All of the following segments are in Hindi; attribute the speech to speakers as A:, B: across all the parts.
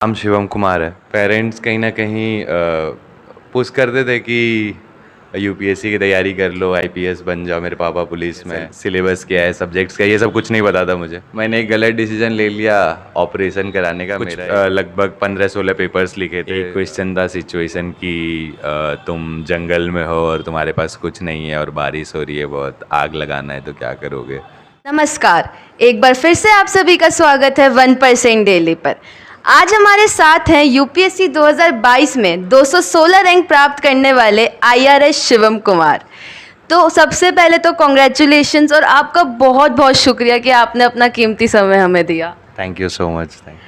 A: नाम शिवम कुमार है। पेरेंट्स कहीं न कहीं पुश करते थे कि यूपीएससी की तैयारी कर लो, आईपीएस बन जाओ। मेरे पापा पुलिस में। सिलेबस क्या है, सब्जेक्ट्स क्या है, ये सब कुछ नहीं पता था मुझे। मैंने एक गलत डिसीजन ले लिया ऑपरेशन कराने का। कुछ लगभग 15-16 पेपर्स लिखे थे। एक क्वेश्चन था सिचुएशन की, तुम जंगल में हो और तुम्हारे पास कुछ नहीं है और बारिश हो रही है बहुत, आग लगाना है तो क्या करोगे।
B: नमस्कार। एक बार फिर से आप सभी का स्वागत है 1% डेली पर। आज हमारे साथ हैं यूपीएससी 2022 में 216 रैंक प्राप्त करने वाले आईआरएस शिवम कुमार। तो सबसे पहले तो कॉन्ग्रेचुलेशंस और आपका बहुत बहुत शुक्रिया कि आपने अपना कीमती समय हमें दिया।
A: Thank you so much. Thank you.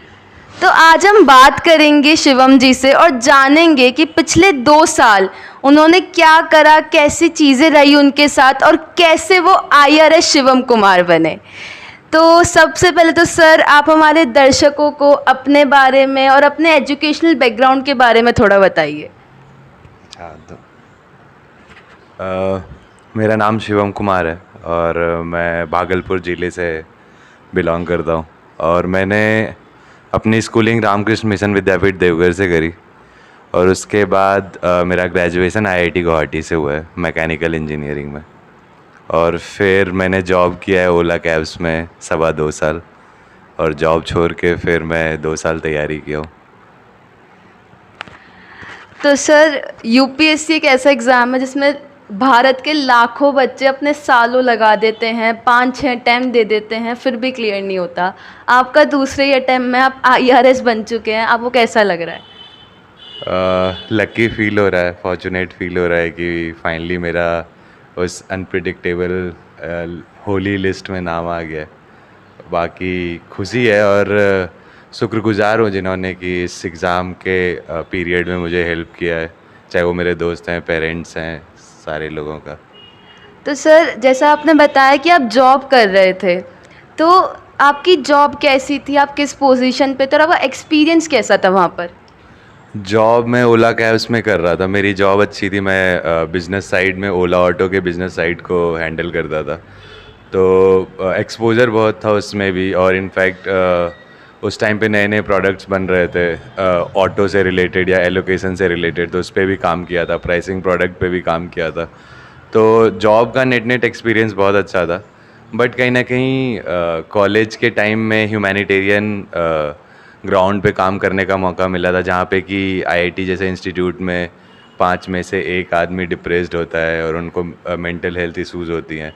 B: तो आज हम बात करेंगे शिवम जी से और जानेंगे कि पिछले 2 साल उन्होंने क्या करा, कैसी चीज़ें रही उनके साथ और कैसे वो आईआरएस शिवम कुमार बने। तो सबसे पहले तो सर आप हमारे दर्शकों को अपने बारे में और अपने एजुकेशनल बैकग्राउंड के बारे में थोड़ा बताइए।
A: अच्छा तो मेरा नाम शिवम कुमार है और मैं भागलपुर ज़िले से बिलोंग करता हूँ। और मैंने अपनी स्कूलिंग रामकृष्ण मिशन विद्यापीठ देवघर से करी और उसके बाद मेरा ग्रेजुएशन आईआईटी गुवाहाटी से हुआ है मैकेनिकल इंजीनियरिंग में। और फिर मैंने जॉब किया है ओला कैब्स में 2.25 साल, और जॉब छोड़ के फिर मैं 2 साल तैयारी किया हूँ।
B: तो सर यूपीएससी एक ऐसा एग्ज़ाम है जिसमें भारत के लाखों बच्चे अपने सालों लगा देते हैं, 5-6 अटैम्प्ट दे देते हैं, फिर भी क्लियर नहीं होता। आपका दूसरे ही अटैम्प्ट में आप आईआरएस बन चुके हैं, आपको कैसा लग रहा है?
A: लकी फील हो रहा है, फॉर्चुनेट फील हो रहा है कि फाइनली मेरा उस अनप्रिडिक्टेबल होली लिस्ट में नाम आ गया। बाकी खुशी है और शुक्रगुजार हूँ जिन्होंने कि इस एग्ज़ाम के पीरियड में मुझे हेल्प किया है, चाहे वो मेरे दोस्त हैं, पेरेंट्स हैं, सारे लोगों का।
B: तो सर जैसा आपने बताया कि आप जॉब कर रहे थे, तो आपकी जॉब कैसी थी, आप किस पोजीशन पे थे और आपका एक्सपीरियंस कैसा था वहाँ पर?
A: जॉब मैं ओला कैब्स में कर रहा था। मेरी जॉब अच्छी थी, मैं बिज़नेस साइड में ओला ऑटो के बिज़नेस साइड को हैंडल करता था। तो एक्सपोज़र बहुत था उसमें भी, और इनफैक्ट उस टाइम पे नए नए प्रोडक्ट्स बन रहे थे ऑटो से रिलेटेड या एलोकेशन से रिलेटेड, तो उस पर भी काम किया था, प्राइसिंग प्रोडक्ट पे भी काम किया था। तो जॉब का नेट एक्सपीरियंस बहुत अच्छा था। बट कहीं ना कहीं कॉलेज के टाइम में ह्यूमैनिटेरियन ग्राउंड पे काम करने का मौका मिला था, जहाँ पे कि आईआईटी जैसे इंस्टीट्यूट में 5 में से 1 आदमी डिप्रेस्ड होता है और उनको मेंटल हेल्थ इश्यूज़ होती हैं।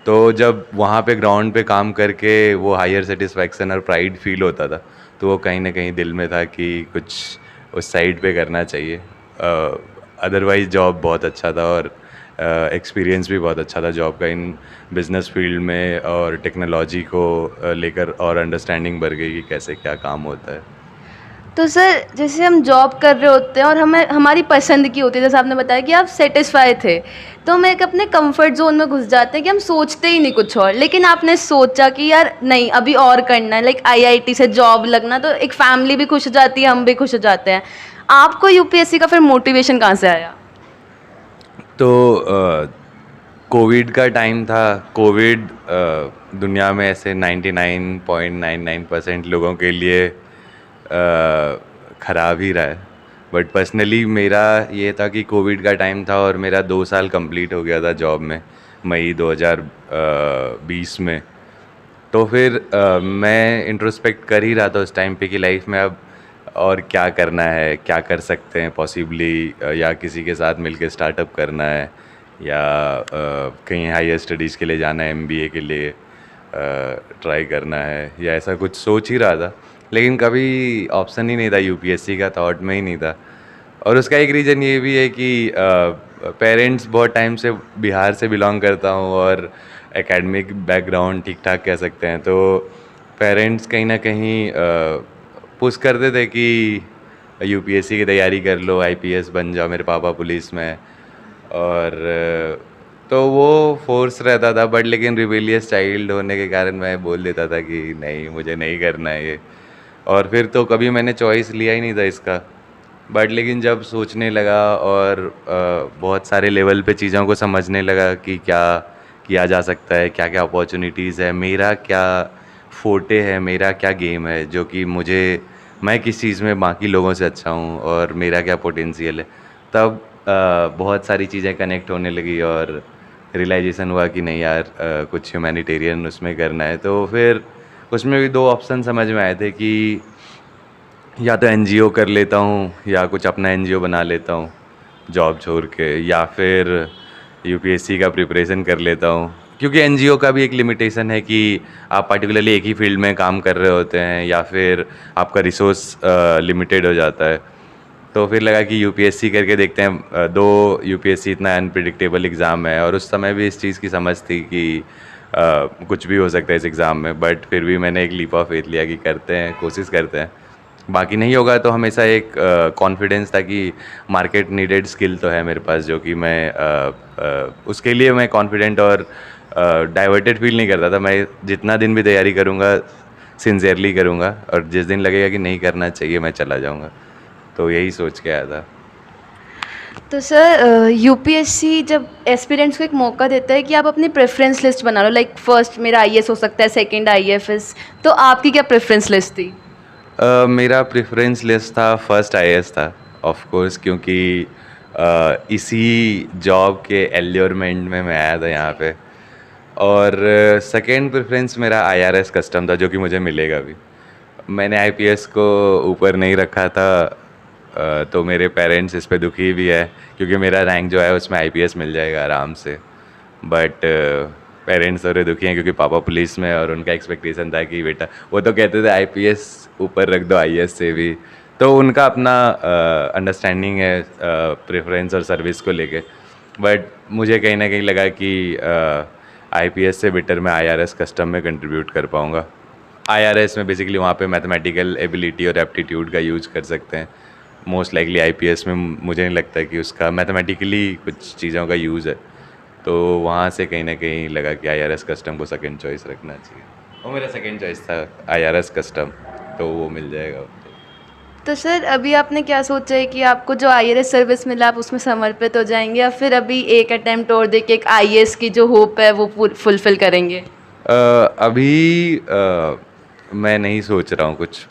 A: तो जब वहाँ पे ग्राउंड पे काम करके वो हायर सेटिस्फैक्शन और प्राइड फील होता था, तो वो कहीं ना कहीं दिल में था कि कुछ उस साइड पे करना चाहिए। अदरवाइज़ जॉब बहुत अच्छा था और एक्सपीरियंस भी बहुत अच्छा था जॉब का इन बिज़नेस फील्ड में, और टेक्नोलॉजी को लेकर और अंडरस्टैंडिंग बढ़ गई कि कैसे क्या काम होता है।
B: तो सर जैसे हम जॉब कर रहे होते हैं और हमें हमारी पसंद की होती है, जैसे आपने बताया कि आप सेटिस्फाई थे, तो हम एक अपने कंफर्ट जोन में घुस जाते हैं कि हम सोचते ही नहीं कुछ और। लेकिन आपने सोचा कि यार नहीं अभी और करना है, लाइक आईआईटी से जॉब लगना, तो एक फैमिली भी खुश हो जाती है, हम भी खुश हो जाते हैं। आपको यूपीएससी का फिर मोटिवेशन कहाँ से आया?
A: तो कोविड का टाइम था। कोविड दुनिया में ऐसे 99.99% लोगों के लिए ख़राब ही रहा है। बट पर्सनली मेरा ये था कि कोविड का टाइम था और मेरा 2 साल कंप्लीट हो गया था जॉब में, मई 2020 में। तो फिर मैं इंट्रोस्पेक्ट कर ही रहा था उस टाइम पे कि लाइफ में अब और क्या करना है, क्या कर सकते हैं पॉसिबली, या किसी के साथ मिलके स्टार्टअप करना है, या कहीं हायर स्टडीज़ के लिए जाना है, एमबीए के लिए ट्राई करना है, या ऐसा कुछ सोच ही रहा था। लेकिन कभी ऑप्शन ही नहीं था, यूपीएससी का थॉट में ही नहीं था। और उसका एक रीज़न ये भी है कि पेरेंट्स बहुत टाइम से बिहार से बिलोंग करता हूँ और एकेडमिक बैकग्राउंड ठीक ठाक कह सकते हैं। तो पेरेंट्स कहीं ना कहीं पुश करते थे कि यूपीएससी की तैयारी कर लो, आईपीएस बन जाओ। मेरे पापा पुलिस में। और तो वो फोर्स रहता था, बट लेकिन रिबेलियस चाइल्ड होने के कारण मैं बोल देता था कि नहीं, मुझे नहीं करना है ये। और फिर तो कभी मैंने चॉइस लिया ही नहीं था इसका। बट लेकिन जब सोचने लगा और बहुत सारे लेवल पे चीज़ों को समझने लगा कि क्या किया जा सकता है, क्या क्या अपॉर्चुनिटीज़ है, मेरा क्या फोटे है, मेरा क्या गेम है जो कि मुझे मैं किस चीज़ में बाकी लोगों से अच्छा हूँ और मेरा क्या पोटेंशियल है, तब बहुत सारी चीज़ें कनेक्ट होने लगी और रियलाइजेशन हुआ कि नहीं यार, कुछ ह्यूमैनिटेरियन उसमें करना है। तो फिर उसमें भी दो ऑप्शन समझ में आए थे कि या तो एनजीओ कर लेता हूँ या कुछ अपना एनजीओ बना लेता हूँ जॉब छोड़ के, या फिर यूपीएससी का प्रिपरेशन कर लेता हूँ, क्योंकि एनजीओ का भी एक लिमिटेशन है कि आप पर्टिकुलरली एक ही फील्ड में काम कर रहे होते हैं या फिर आपका रिसोर्स लिमिटेड हो जाता है। तो फिर लगा कि यूपीएससी करके देखते हैं। दो यूपीएससी इतना अनप्रिडिक्टेबल एग्ज़ाम है और उस समय भी इस चीज़ की समझ थी कि कुछ भी हो सकता है इस एग्ज़ाम में, बट फिर भी मैंने एक लीप ऑफ फेथ लिया कि करते हैं, कोशिश करते हैं, बाकी नहीं होगा। तो हमेशा एक कॉन्फिडेंस था कि मार्केट नीडेड स्किल तो है मेरे पास, जो कि मैं उसके लिए मैं कॉन्फिडेंट और डाइवर्टेड फील नहीं करता था। मैं जितना दिन भी तैयारी करूँगा सिंसियरली करूँगा, और जिस दिन लगेगा कि नहीं करना चाहिए मैं चला जाऊँगा। तो यही सोच के आया था।
B: तो सर यूपीएससी जब एस्पिरेंट्स को एक मौका देता है कि आप अपनी प्रेफरेंस लिस्ट बना लो, लाइक फर्स्ट मेरा आईएएस हो सकता है, सेकंड आईएफएस, तो आपकी क्या प्रेफरेंस लिस्ट थी?
A: मेरा प्रेफरेंस लिस्ट था फर्स्ट आईएएस था, ऑफ कोर्स, क्योंकि इसी जॉब के एल्योरमेंट में मैं आया था यहाँ पे। और सेकंड प्रेफरेंस मेरा आईआरएस कस्टम था, जो कि मुझे मिलेगा भी। मैंने आईपीएस को ऊपर नहीं रखा था, तो मेरे पेरेंट्स इस पे दुखी भी है, क्योंकि मेरा रैंक जो है उसमें आईपीएस मिल जाएगा आराम से। बट पेरेंट्स थोड़े दुखी हैं क्योंकि पापा पुलिस में, और उनका एक्सपेक्टेशन था कि बेटा, वो तो कहते थे आईपीएस ऊपर रख दो आईएएस से भी। तो उनका अपना अंडरस्टैंडिंग है प्रेफरेंस और सर्विस को लेके। बट मुझे कहीं ना कहीं लगा कि आईपीएस से बेटर मैं आईआरएस कस्टम में कंट्रीब्यूट कर पाऊँगा। आईआरएस में बेसिकली वहाँ पे मैथमेटिकल एबिलिटी और एप्टीट्यूड का यूज कर सकते हैं। मोस्ट लाइकली आईपीएस में मुझे नहीं लगता कि उसका मैथमेटिकली कुछ चीज़ों का यूज़ है। तो वहाँ से कहीं ना कहीं लगा कि आईआरएस कस्टम को सेकंड चॉइस रखना चाहिए। वो मेरा सेकंड चॉइस था आईआरएस कस्टम, तो वो मिल जाएगा।
B: तो सर अभी आपने क्या सोचा है कि आपको जो आईआरएस सर्विस मिला आप उसमें समर्पित हो जाएंगे, या फिर अभी एक अटेम्प्ट और दे के एक आईएएस की जो होप है वो फुलफिल करेंगे?
A: अभी मैं नहीं सोच रहा हूँ कुछ,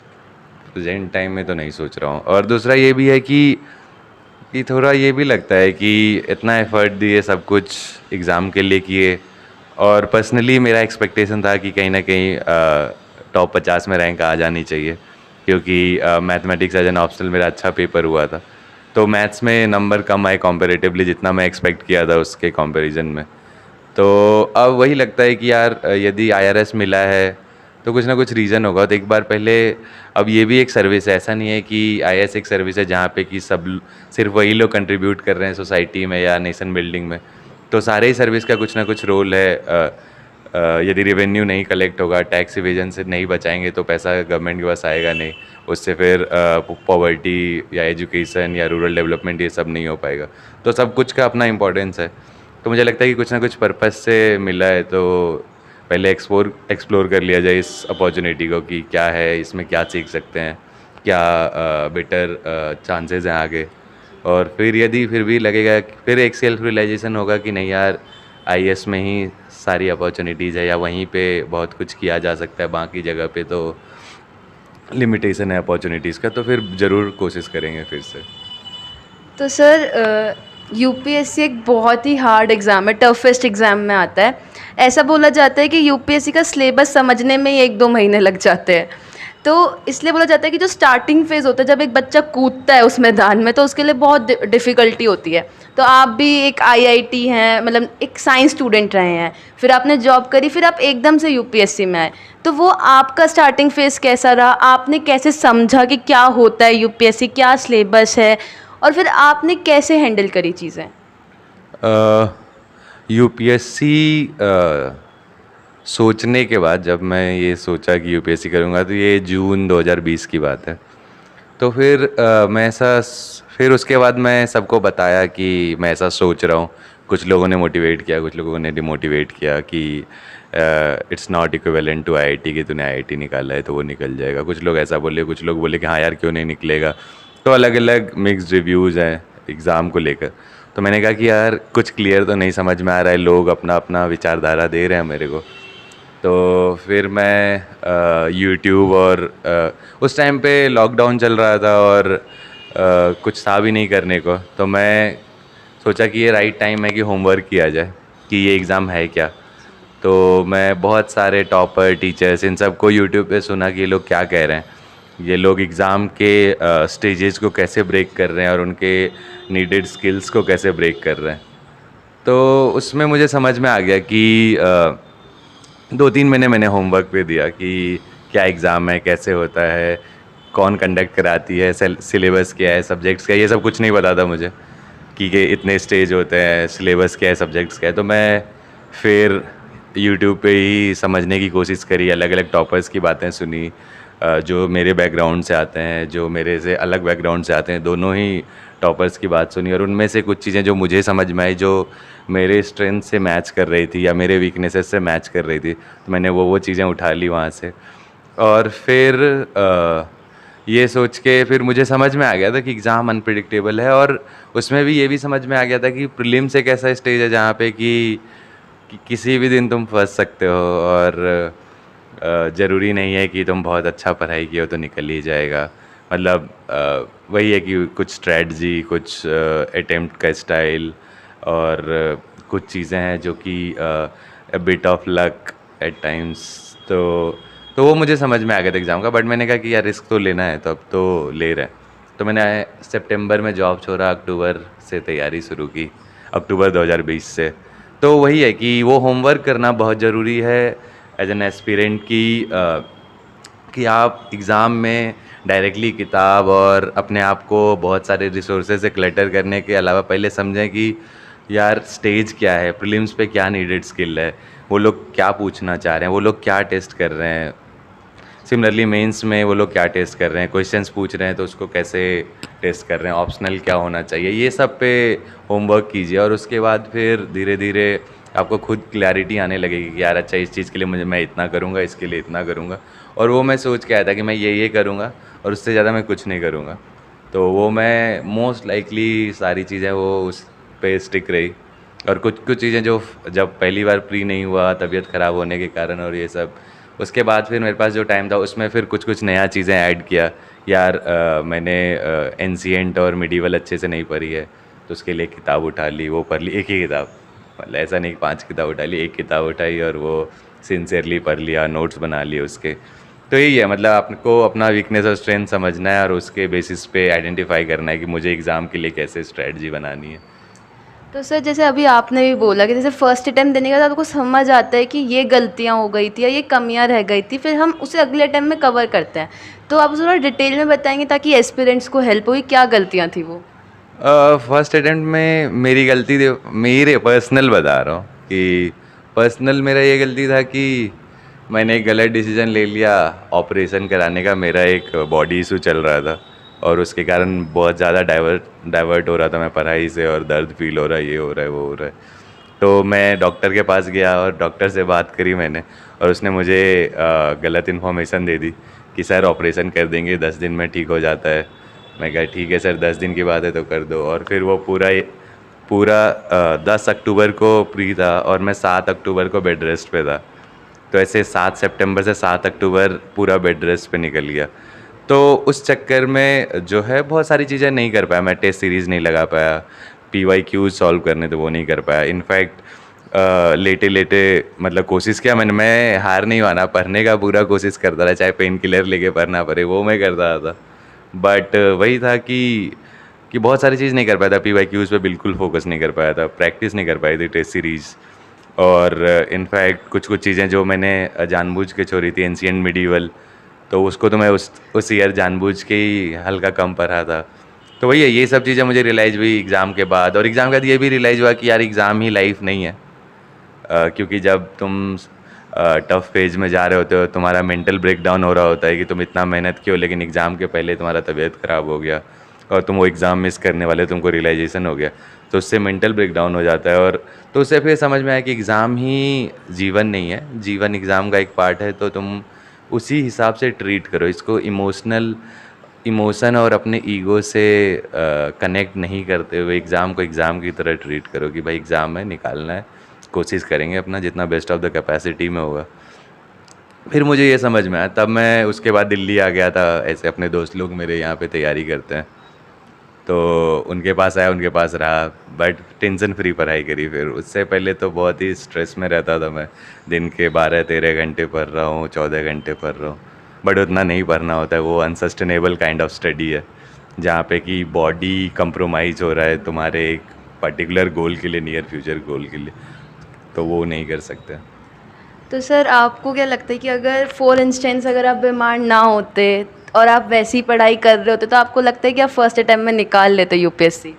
A: प्रेजेंट टाइम में तो नहीं सोच रहा हूँ। और दूसरा ये भी है कि थोड़ा ये भी लगता है कि इतना एफर्ट दिए, सब कुछ एग्ज़ाम के लिए किए, और पर्सनली मेरा एक्सपेक्टेशन था कि कहीं ना कहीं टॉप 50 में रैंक आ जानी चाहिए, क्योंकि मैथमेटिक्स एज एन ऑप्शनल मेरा अच्छा पेपर हुआ था। तो मैथ्स में नंबर कम आए कंपैरेटिवली, जितना मैं एक्सपेक्ट किया था उसके कंपैरिजन में। तो अब वही लगता है कि यार यदि आईआरएस मिला है तो कुछ ना कुछ रीज़न होगा। तो एक बार पहले, अब ये भी एक सर्विस है, ऐसा नहीं है कि आईएएस एक सर्विस है जहाँ पे कि सिर्फ वही लोग कंट्रीब्यूट कर रहे हैं सोसाइटी में या नेशन बिल्डिंग में। तो सारे ही सर्विस का कुछ ना कुछ रोल है। यदि रेवेन्यू नहीं कलेक्ट होगा, टैक्स इवेजन से नहीं बचाएंगे, तो पैसा गवर्नमेंट के पास आएगा नहीं। उससे फिर पॉवर्टी या एजुकेशन या रूरल डेवलपमेंट ये सब नहीं हो पाएगा। तो सब कुछ का अपना इम्पोर्टेंस है। तो मुझे लगता है कि कुछ ना कुछ पर्पस से मिला है, तो पहले एक्सप्लोर कर लिया जाए इस अपॉर्चुनिटी को कि क्या है इसमें, क्या सीख सकते हैं, क्या बेटर चांसेस हैं आगे। और फिर यदि फिर भी लगेगा, फिर एक सेल्फ रियलाइजेशन होगा कि नहीं यार, आईएएस में ही सारी अपॉर्चुनिटीज़ है, या वहीं पे बहुत कुछ किया जा सकता है, बाकी जगह पे तो लिमिटेशन है अपॉर्चुनिटीज़ का। तो फिर ज़रूर कोशिश करेंगे फिर से।
B: तो सर यूपीएससी एक बहुत ही हार्ड एग्ज़ाम है, टफेस्ट एग्ज़ाम में आता है। ऐसा बोला जाता है कि यूपीएससी का सिलेबस समझने में ही 1-2 महीने लग जाते हैं। तो इसलिए बोला जाता है कि जो स्टार्टिंग फेज़ होता है, जब एक बच्चा कूदता है उस मैदान में, तो उसके लिए बहुत डिफ़िकल्टी होती है। तो आप भी एक आईआईटी हैं, मतलब एक साइंस स्टूडेंट रहे हैं, फिर आपने जॉब करी, फिर आप एकदम से यूपीएससी में आए। तो वो आपका स्टार्टिंग फेज़ कैसा रहा? आपने कैसे समझा कि क्या होता है यूपीएससी, क्या सिलेबस है, और फिर आपने कैसे हैंडल करी चीज़ें?
A: यूपीएससी सोचने के बाद, जब मैं ये सोचा कि यूपीएससी करूँगा, तो ये जून 2020 की बात है। तो फिर फिर उसके बाद मैं सबको बताया कि मैं ऐसा सोच रहा हूँ। कुछ लोगों ने मोटिवेट किया, कुछ लोगों ने डिमोटिवेट किया कि it's not equivalent to IIT, कि तूने आईआईटी निकाला है तो वो निकल जाएगा। कुछ लोग ऐसा बोले, कुछ लोग बोले कि हाँ यार क्यों नहीं निकलेगा। तो अलग अलग मिक्स्ड रिव्यूज़ हैं एग्ज़ाम को लेकर। तो मैंने कहा कि यार कुछ क्लियर तो नहीं समझ में आ रहा है, लोग अपना अपना विचारधारा दे रहे हैं मेरे को। तो फिर मैं यूट्यूब और उस टाइम पे लॉकडाउन चल रहा था और कुछ था भी नहीं करने को, तो मैं सोचा कि ये राइट टाइम है कि होमवर्क किया जाए कि ये एग्ज़ाम है क्या। तो मैं बहुत सारे टॉपर टीचर्स इन सबको यूट्यूब पे सुना कि ये लोग क्या कह रहे हैं, ये लोग एग्ज़ाम के स्टेजेस को कैसे ब्रेक कर रहे हैं और उनके नीडेड स्किल्स को कैसे ब्रेक कर रहे हैं। तो उसमें मुझे समझ में आ गया कि 2-3 महीने मैंने होमवर्क पे दिया कि क्या एग्ज़ाम है, कैसे होता है, कौन कंडक्ट कराती है, सिलेबस क्या है, सब्जेक्ट्स क्या है, ये सब कुछ नहीं पता था मुझे कि ये इतने स्टेज होते हैं, सिलेबस क्या है, सब्जेक्ट्स क्या है। तो मैं फिर यूट्यूब पे ही समझने की कोशिश करी, अलग अलग टॉपर्स की बातें सुनी, जो मेरे बैकग्राउंड से आते हैं, जो मेरे से अलग बैकग्राउंड से आते हैं, दोनों ही टॉपर्स की बात सुनी और उनमें से कुछ चीज़ें जो मुझे समझ में आई, जो मेरे स्ट्रेंथ से मैच कर रही थी या मेरे वीकनेसेस से मैच कर रही थी, तो मैंने वो चीज़ें उठा ली वहाँ से। और फिर ये सोच के फिर मुझे समझ में आ गया था कि एग्ज़ाम अनप्रिडिक्टेबल है, और उसमें भी ये भी समझ में आ गया था कि प्रीलिम्स एक ऐसा स्टेज है जहाँ पे कि किसी भी दिन तुम फंस सकते हो, और ज़रूरी नहीं है कि तुम बहुत अच्छा पढ़ाई किए हो तो निकल ही जाएगा। मतलब वही है कि कुछ स्ट्रैटजी, कुछ अटेम्प्ट का स्टाइल और कुछ चीज़ें हैं जो कि a bit of luck at times. तो वो मुझे समझ में आ गया था एग्ज़ाम का, बट मैंने कहा कि यार रिस्क तो लेना है, तो अब तो ले रहे हैं। तो मैंने सितंबर में जॉब छोड़ा, अक्टूबर से तैयारी शुरू की, अक्टूबर 2020 से। तो वही है कि वो होमवर्क करना बहुत ज़रूरी है एज एन एस्पिरेंट कि आप एग्ज़ाम में डायरेक्टली किताब और अपने आप को बहुत सारे रिसोर्सेज से क्लटर करने के अलावा पहले समझें कि यार स्टेज क्या है, प्रीलिम्स पे क्या नीडेड स्किल है, वो लोग क्या पूछना चाह रहे हैं, वो लोग क्या टेस्ट कर रहे हैं, सिमिलरली मेंस में वो लोग क्या टेस्ट कर रहे हैं, क्वेश्चंस पूछ रहे हैं तो उसको कैसे टेस्ट कर रहे हैं, ऑप्शनल क्या होना चाहिए, ये सब पे होमवर्क कीजिए। और उसके बाद फिर धीरे धीरे आपको खुद क्लैरिटी आने लगेगी कि यार अच्छा इस चीज़ के लिए मैं इतना करूँगा, इसके लिए इतना करूँगा। और वो मैं सोच के आया था कि मैं ये करूँगा और उससे ज़्यादा मैं कुछ नहीं करूँगा। तो वो मैं मोस्ट लाइकली सारी चीज़ें वो उस पे स्टिक रही। और कुछ कुछ चीज़ें जो जब पहली बार प्री नहीं हुआ, तबीयत ख़राब होने के कारण और ये सब, उसके बाद फिर मेरे पास जो टाइम था उसमें फिर कुछ कुछ नया चीज़ें ऐड किया। यार मैंने एंशिएंट और मिडीवल अच्छे से नहीं पढ़ी है, तो उसके लिए किताब उठा ली, वो पढ़ ली, एक ही किताब, मतलब ऐसा नहीं 5 किताब उठा ली, एक किताब उठाई और वो सिंसियरली पढ़ लिया, नोट्स बना लिए उसके। तो यही है, मतलब आपको अपना वीकनेस और स्ट्रेंथ समझना है और उसके बेसिस पे आइडेंटिफाई करना है कि मुझे एग्ज़ाम के लिए कैसे स्ट्रेटजी बनानी है।
B: तो सर जैसे अभी आपने भी बोला कि जैसे फर्स्ट अटेम्प्ट देने के बाद आपको समझ आता है कि ये गलतियाँ हो गई थी या ये कमियाँ रह गई थी, फिर हम उसे अगले अटेम्प्ट में कवर करते हैं। तो आप थोड़ा डिटेल में बताएंगे ताकि एस्पिरेंट्स को हेल्प हो कि क्या गलतियाँ थी वो।
A: फर्स्ट अटेम्प्ट में मेरी गलती थी, मेरे पर्सनल बता रहा हूँ कि पर्सनल मेरा ये गलती था कि मैंने एक गलत डिसीजन ले लिया ऑपरेशन कराने का। मेरा एक बॉडी इशू चल रहा था और उसके कारण बहुत ज़्यादा डाइवर्ट हो रहा था मैं पढ़ाई से, और दर्द फील हो रहा है, ये हो रहा है, वो हो रहा है। तो मैं डॉक्टर के पास गया और डॉक्टर से बात करी मैंने, और उसने मुझे गलत इन्फॉर्मेशन दे दी कि सर ऑपरेशन कर देंगे, 10 दिन में ठीक हो जाता है। मैं कहा ठीक है सर, 10 दिन की बात है तो कर दो। और फिर वो पूरा 10 अक्टूबर को प्री था और मैं 7 अक्टूबर को बेड रेस्ट पे था। तो ऐसे 7 सितंबर से 7 अक्टूबर पूरा बेड रेस्ट पे निकल गया। तो उस चक्कर में जो है बहुत सारी चीज़ें नहीं कर पाया मैं, टेस्ट सीरीज़ नहीं लगा पाया, PYQs सॉल्व करने तो वो नहीं कर पाया। इनफैक्ट लेटे लेटे मतलब कोशिश किया मैंने, मैं हार नहीं माना, पढ़ने का पूरा कोशिश करता रहा, चाहे पेन किलर लेके पढ़ना पड़े वो मैं करता था। बट वही था कि बहुत सारी चीज़ नहीं कर पाया था, PYQs पे बिल्कुल फोकस नहीं कर पाया था, प्रैक्टिस नहीं कर पाई थी टेस्ट सीरीज़। और इनफैक्ट कुछ कुछ चीज़ें जो मैंने जानबूझ के छोड़ी थी, एंशिएंट मिडीवल, तो उसको तो मैं उस ईयर जानबूझ के ही हल्का कम पढ़ा था। तो वही है, ये सब चीज़ें मुझे रियलाइज़ हुई एग्ज़ाम के बाद। और एग्ज़ाम के बाद ये भी रियलाइज़ हुआ कि यार एग्ज़ाम ही लाइफ नहीं है। क्योंकि जब तुम टफ फेज में जा रहे होते हो, तुम्हारा मेंटल ब्रेकडाउन हो रहा होता है कि तुम इतना मेहनत किए हो, लेकिन एग्ज़ाम के पहले तुम्हारा तबीयत ख़राब हो गया और तुम वो एग्ज़ाम मिस करने वाले, तुमको रियलाइजेशन हो गया, तो उससे मेंटल ब्रेकडाउन हो जाता है। और तो उससे फिर समझ में आया कि एग्ज़ाम ही जीवन नहीं है, जीवन एग्ज़ाम का एक पार्ट है, तो तुम उसी हिसाब से ट्रीट करो इसको। इमोशन और अपने ईगो से कनेक्ट नहीं करते हुए एग्ज़ाम को एग्ज़ाम की तरह ट्रीट करो कि भाई एग्ज़ाम है, निकालना है, कोशिश करेंगे अपना जितना बेस्ट ऑफ द कैपेसिटी में होगा। फिर मुझे ये समझ में आया, तब मैं उसके बाद दिल्ली आ गया था। ऐसे अपने दोस्त लोग मेरे यहाँ पे तैयारी करते हैं, तो उनके पास आया, उनके पास रहा, बट टेंशन फ्री पढ़ाई करी। फिर उससे पहले तो बहुत ही स्ट्रेस में रहता था मैं। दिन के 12-13 घंटे पढ़ रहा हूँ, 14 घंटे पढ़ रहा हूँ, बट उतना नहीं पढ़ना होता है। वो अनसस्टेनेबल काइंड ऑफ स्टडी है, जहाँ पे कि बॉडी कंप्रोमाइज़ हो रहा है तुम्हारे एक पर्टिकुलर गोल के लिए, नियर फ्यूचर गोल के लिए, तो वो नहीं कर सकते।
B: तो सर आपको क्या लगता है कि अगर फॉर इंस्टेंस अगर आप बीमार ना होते और आप वैसी पढ़ाई कर रहे होते तो आपको लगता है कि आप फर्स्ट अटेम्प्ट में निकाल लेते यूपीएससी?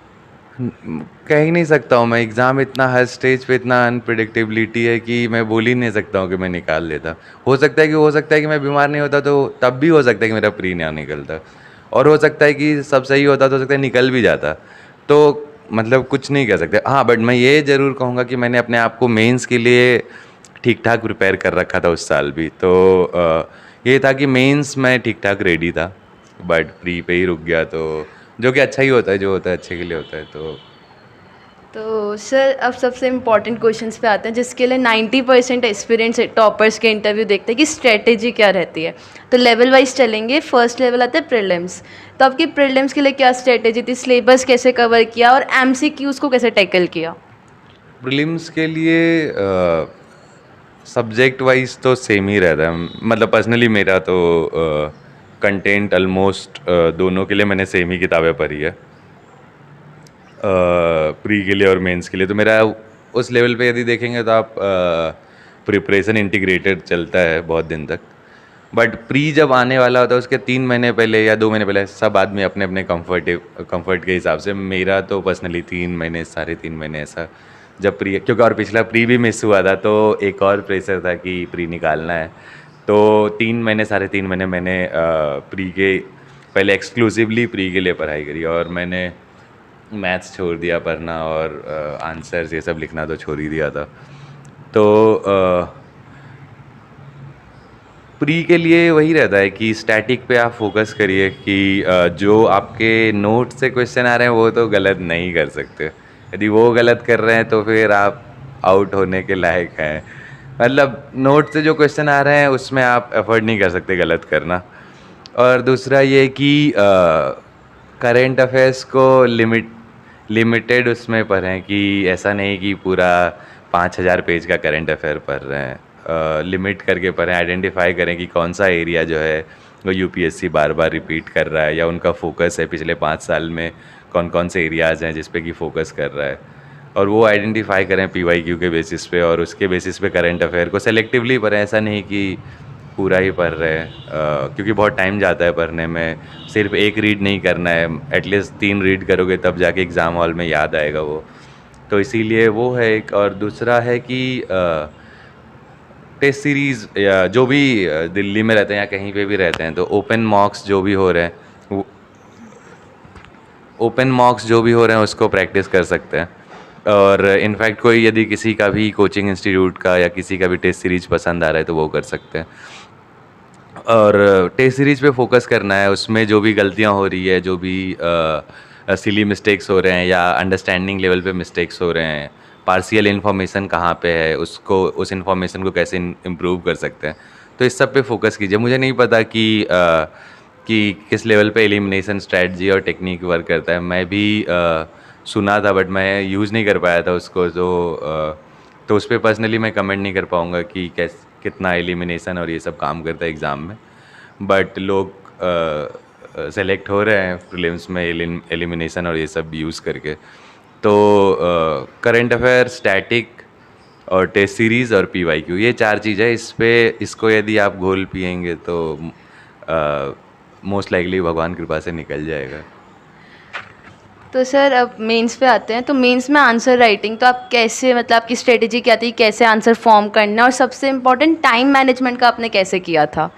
A: कह ही नहीं सकता हूँ मैं। एग्ज़ाम इतना, हर स्टेज पे इतना अनप्रिडिक्टेबिलिटी है कि मैं बोल ही नहीं सकता हूँ कि मैं निकाल लेता। हो सकता है कि मैं बीमार नहीं होता, तो तब भी हो सकता है कि मेरा प्री ना निकलता, और हो सकता है कि सब सही होता तो हो सकता है निकल भी जाता। तो मतलब कुछ नहीं कह सकते। हाँ, बट मैं ये ज़रूर कहूँगा कि मैंने अपने आप को मेंस के लिए ठीक ठाक प्रिपेयर कर रखा था उस साल भी। तो ये था कि मेंस में ठीक ठाक रेडी था, बट प्री पे ही रुक गया, तो जो कि अच्छा ही होता है, जो होता है अच्छे के लिए होता है।
B: तो सर अब सबसे इम्पॉर्टेंट क्वेश्चंस पे आते हैं जिसके लिए 90% एस्पिरेंट्स टॉपर्स के इंटरव्यू देखते हैं कि स्ट्रेटेजी क्या रहती है। तो लेवल वाइज चलेंगे। फर्स्ट लेवल आता है प्रीलिम्स। तो आपकी प्रीलिम्स के लिए क्या स्ट्रेटेजी थी, सिलेबस कैसे कवर किया और एमसीक्यूज़ को कैसे टैकल किया?
A: प्रीलिम्स के लिए सब्जेक्ट वाइज तो सेम ही रहता है। मतलब पर्सनली मेरा तो कंटेंट ऑलमोस्ट दोनों के लिए मैंने सेम ही किताबें पढ़ी है, प्री के लिए और मेंस के लिए। तो मेरा उस लेवल पे यदि देखेंगे तो आप प्रिपरेशन इंटीग्रेटेड चलता है बहुत दिन तक। बट प्री जब आने वाला होता है उसके 3 महीने पहले या 2 महीने पहले सब आदमी अपने अपने कंफर्ट के हिसाब से, मेरा तो पर्सनली 3 महीने, साढ़े 3 महीने ऐसा, जब प्री, क्योंकि और पिछला प्री भी मिस हुआ था, तो एक और प्रेशर था कि प्री निकालना है। तो 3 महीने, साढ़े 3 महीने मैंने प्री के पहले एक्सक्लूसिवली प्री के लिए पढ़ाई करी, और मैंने मैथ्स छोड़ दिया पढ़ना, और आंसर्स ये सब लिखना तो छोड़ ही दिया था। तो प्री के लिए वही रहता है कि स्टैटिक पे आप फोकस करिए कि जो आपके नोट से क्वेश्चन आ रहे हैं वो तो गलत नहीं कर सकते। यदि वो गलत कर रहे हैं तो फिर आप आउट होने के लायक हैं। मतलब नोट से जो क्वेश्चन आ रहे हैं उसमें आप एफर्ट नहीं कर सकते गलत करना। और दूसरा ये कि करेंट अफेयर्स को लिमिटेड उसमें पढ़ें, कि ऐसा नहीं कि पूरा 5,000 पेज का करेंट अफेयर पढ़ रहे हैं। लिमिट करके पढ़ें, आइडेंटिफाई करें कि कौन सा एरिया जो है वो यूपीएससी बार बार रिपीट कर रहा है, या उनका फोकस है पिछले 5 साल में कौन कौन से एरियाज़ हैं जिस पे कि फोकस कर रहा है, और वो आइडेंटिफाई करें पीवाईक्यू के बेसिस पे, और उसके बेसिस पे करंट अफेयर को सेलेक्टिवली पढ़ें। ऐसा नहीं कि पूरा ही पढ़ रहे हैं, क्योंकि बहुत टाइम जाता है पढ़ने में। सिर्फ एक रीड नहीं करना है, एटलीस्ट 3 रीड करोगे तब जाके एग्ज़ाम हॉल में याद आएगा वो। तो इसीलिए वो है एक। और दूसरा है कि टेस्ट सीरीज़ या जो भी दिल्ली में रहते हैं या कहीं पे भी रहते हैं, तो ओपन मॉक्स जो भी हो रहे हैं, उसको प्रैक्टिस कर सकते हैं। और इनफैक्ट कोई यदि किसी का भी कोचिंग इंस्टीट्यूट का या किसी का भी टेस्ट सीरीज पसंद आ रहा है तो वो कर सकते हैं। और टेस्ट सीरीज पे फोकस करना है, उसमें जो भी गलतियां हो रही है, जो भी सिली मिस्टेक्स हो रहे हैं या अंडरस्टैंडिंग लेवल पे मिस्टेक्स हो रहे हैं, पार्शियल इन्फॉर्मेशन कहाँ पे है, उस इन्फॉर्मेशन को कैसे इम्प्रूव कर सकते हैं, तो इस सब पे फोकस कीजिए। मुझे नहीं पता कि किस लेवल पे एलिमिनेशन स्ट्रेटजी और टेक्निक वर्क करता है। मैं भी सुना था बट मैं यूज़ नहीं कर पाया था उसको, तो उस पर पर्सनली मैं कमेंट नहीं कर पाऊँगा कि कितना एलिमिनेशन और ये सब काम करता है एग्ज़ाम में। बट लोग सेलेक्ट हो रहे हैं प्रीलिम्स में एलिमिनेशन और ये सब यूज़ करके। तो करंट अफेयर, स्टैटिक और टेस्ट सीरीज़ और पीवाईक्यू, ये 4 चीज़ है। इसको यदि आप घोल पिएंगे तो मोस्ट लाइकली भगवान कृपा से निकल जाएगा।
B: तो सर अब मेंस पे आते हैं। तो मेंस में आंसर राइटिंग, तो आप कैसे, मतलब आपकी स्ट्रेटेजी क्या थी, कैसे आंसर फॉर्म करना है, और सबसे इम्पोर्टेंट टाइम मैनेजमेंट का आपने कैसे किया था?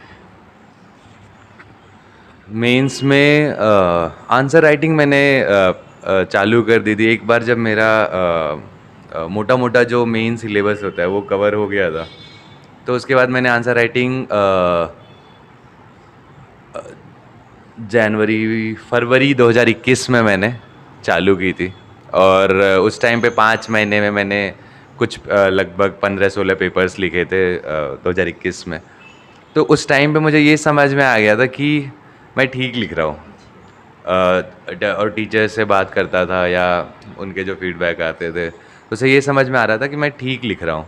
A: मेंस में आंसर राइटिंग मैंने चालू कर दी थी एक बार जब मेरा मोटा मोटा जो मेन सिलेबस होता है वो कवर हो गया था। तो उसके बाद मैंने आंसर राइटिंग फरवरी 2021 में मैंने चालू की थी, और उस टाइम पे 5 महीने में मैंने कुछ लगभग 15-16 पेपर्स लिखे थे 2021 में। तो उस टाइम पे मुझे ये समझ में आ गया था कि मैं ठीक लिख रहा हूँ। और टीचर से बात करता था या उनके जो फीडबैक आते थे, तो उसे ये समझ में आ रहा था कि मैं ठीक लिख रहा हूँ।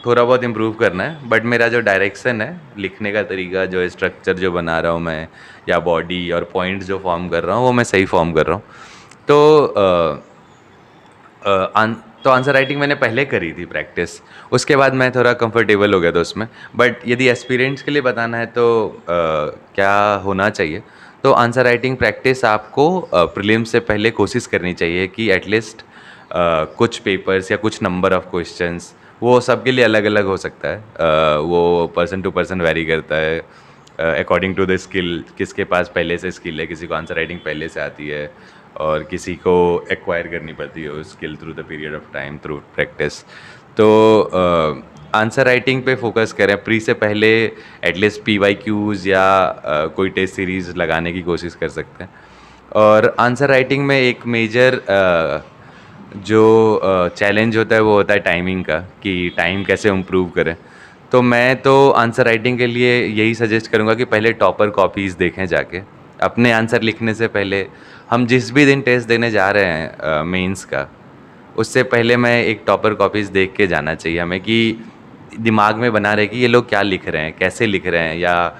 A: थोड़ा बहुत इम्प्रूव करना है, बट मेरा जो डायरेक्शन है, लिखने का तरीका, जो स्ट्रक्चर जो बना रहा हूँ मैं, या बॉडी और पॉइंट्स जो फॉर्म कर रहा हूँ, वो मैं सही फॉर्म कर रहा हूँ। तो तो आंसर राइटिंग मैंने पहले करी थी प्रैक्टिस, उसके बाद मैं थोड़ा कंफर्टेबल हो गया था उसमें। बट यदि एस्पिरेंट्स के लिए बताना है तो क्या होना चाहिए, तो आंसर राइटिंग प्रैक्टिस आपको प्रीलिम्स से पहले कोशिश करनी चाहिए कि एटलीस्ट कुछ पेपर्स या कुछ नंबर ऑफ़ क्वेश्चंस, वो सबके लिए अलग अलग हो सकता है, वो पर्सन टू पर्सन वेरी करता है अकॉर्डिंग टू द स्किल। किसके पास पहले से स्किल है, किसी को आंसर राइटिंग पहले से आती है और किसी को एक्वायर करनी पड़ती है वो skill through the period of time, through practice. तो आंसर राइटिंग पे फोकस करें, प्री से पहले एटलीस्ट PYQs या कोई टेस्ट सीरीज़ लगाने की कोशिश कर सकते हैं। और आंसर राइटिंग में एक मेजर जो चैलेंज होता है वो होता है टाइमिंग का, कि टाइम कैसे इम्प्रूव करें। तो मैं तो आंसर राइटिंग के लिए यही सजेस्ट करूँगा कि पहले टॉपर कॉपीज़ देखें जाके, अपने आंसर लिखने से पहले। हम जिस भी दिन टेस्ट देने जा रहे हैं मेंस का, उससे पहले मैं एक टॉपर कॉपीज़ देख के जाना चाहिए हमें, कि दिमाग में बना रहे कि ये लोग क्या लिख रहे हैं, कैसे लिख रहे हैं, या